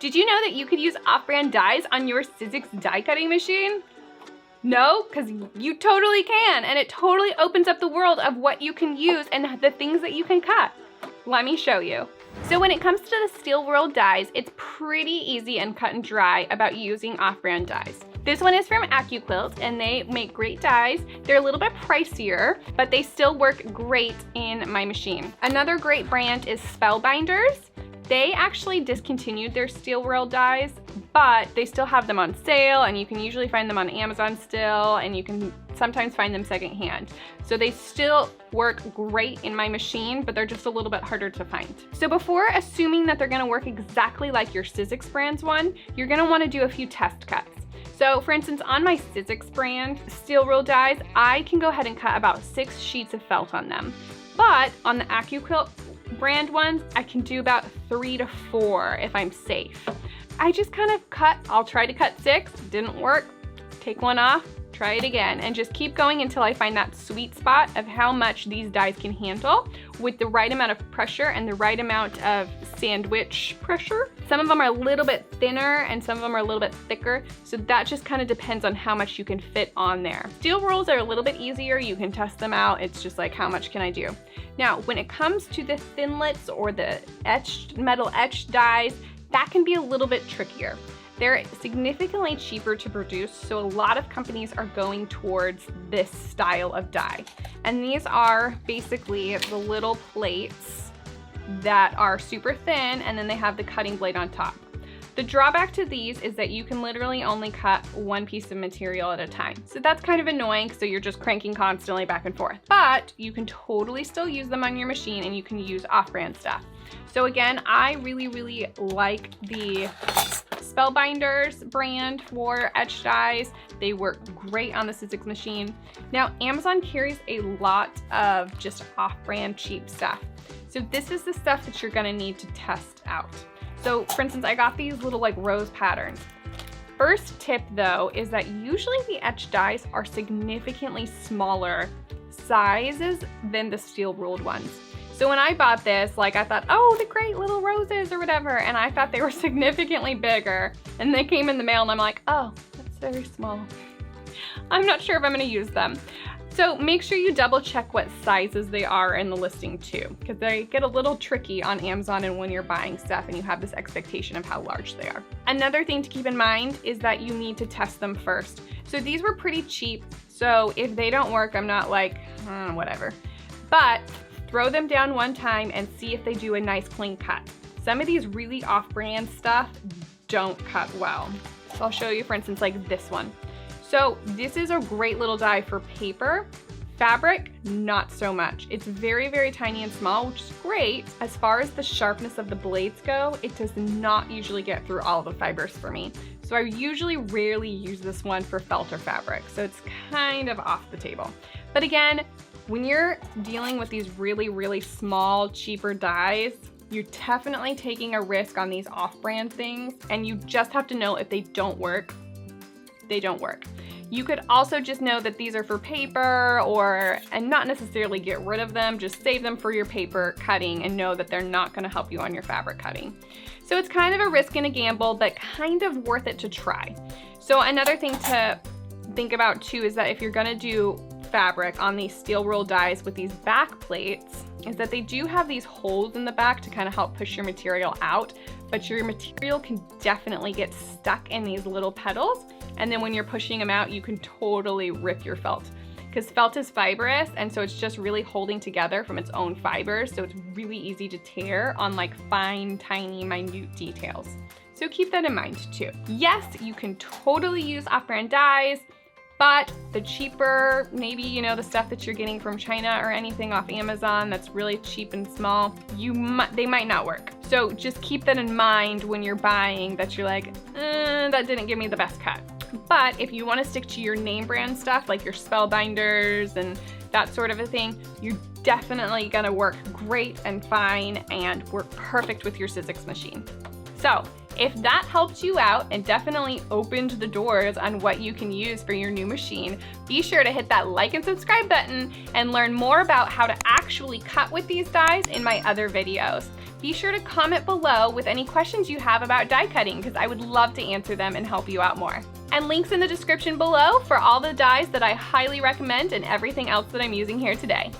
Did you know that you could use off-brand dies on your Sizzix die cutting machine? No, because you totally can, and it totally opens up the world of what you can use and the things that you can cut. Let me show you. So when it comes to the Steel World dies, it's pretty easy and cut and dry about using off-brand dies. This one is from QuicKutz, and they make great dies. They're a little bit pricier, but they still work great in my machine. Another great brand is Spellbinders. They actually discontinued their Steel World dies, but they still have them on sale, and you can usually find them on Amazon still, and you can sometimes find them secondhand. So they still work great in my machine, but they're just a little bit harder to find. So before assuming that they're gonna work exactly like your Sizzix brand's one, you're gonna wanna do a few test cuts. So for instance, on my Sizzix brand Steel World dies, I can go ahead and cut about 6 sheets of felt on them. But on the QuicKutz brand ones, I can do about 3 to 4 if I'm safe. I just kind of cut, I'll try to cut 6, didn't work, take one off, try it again, and just keep going until I find that sweet spot of how much these dies can handle with the right amount of pressure and the right amount of sandwich pressure. Some of them are a little bit thinner and some of them are a little bit thicker, so that just kind of depends on how much you can fit on there. Steel rolls are a little bit easier, you can test them out, it's just like how much can I do. Now, when it comes to the thinlits or the metal etched dies, that can be a little bit trickier. They're significantly cheaper to produce, so a lot of companies are going towards this style of die. And these are basically the little plates that are super thin, and then they have the cutting blade on top. The drawback to these is that you can literally only cut one piece of material at a time. So that's kind of annoying, so you're just cranking constantly back and forth. But you can totally still use them on your machine, and you can use off-brand stuff. So again, I really like the Spellbinders brand for etched dies. They work great on the Sizzix machine. Now, Amazon carries a lot of just off-brand cheap stuff. So this is the stuff that you're gonna need to test out. So for instance, I got these little like rose patterns. First tip though is that usually the etched dies are significantly smaller sizes than the steel ruled ones. So when I bought this, like I thought, oh, the great little roses or whatever, and I thought they were significantly bigger, and they came in the mail and I'm like, oh, that's very small. I'm not sure if I'm gonna use them. So make sure you double check what sizes they are in the listing too, because they get a little tricky on Amazon and when you're buying stuff and you have this expectation of how large they are. Another thing to keep in mind is that you need to test them first. So these were pretty cheap, so if they don't work, I'm not like, whatever. But throw them down one time and see if they do a nice clean cut. Some of these really off-brand stuff don't cut well. So I'll show you, for instance, like this one. So this is a great little die for paper. Fabric, not so much. It's very tiny and small, which is great. As far as the sharpness of the blades go, it does not usually get through all the fibers for me. So I usually rarely use this one for felt or fabric. So it's kind of off the table. But again, when you're dealing with these really small, cheaper dies, you're definitely taking a risk on these off-brand things, and you just have to know if they don't work, they don't work. You could also just know that these are for paper and not necessarily get rid of them, just save them for your paper cutting and know that they're not gonna help you on your fabric cutting. So it's kind of a risk and a gamble, but kind of worth it to try. So another thing to think about too is that if you're gonna do fabric on these steel rolled dies with these back plates, is that they do have these holes in the back to kind of help push your material out, but your material can definitely get stuck in these little petals, and then when you're pushing them out, you can totally rip your felt. Because felt is fibrous, and so it's just really holding together from its own fibers, so it's really easy to tear on like fine, tiny, minute details. So keep that in mind too. Yes, you can totally use off-brand dies, but the cheaper, maybe, you know, the stuff that you're getting from China or anything off Amazon that's really cheap and small, they might not work. So just keep that in mind when you're buying, that you're like, that didn't give me the best cut. But if you want to stick to your name brand stuff, like your Spellbinders and that sort of a thing, you're definitely gonna work great and fine and work perfect with your Sizzix machine. So If that helped you out and definitely opened the doors on what you can use for your new machine, be sure to hit that like and subscribe button and learn more about how to actually cut with these dies in my other videos. Be sure to comment below with any questions you have about die cutting, because I would love to answer them and help you out more. And links in the description below for all the dies that I highly recommend and everything else that I'm using here today.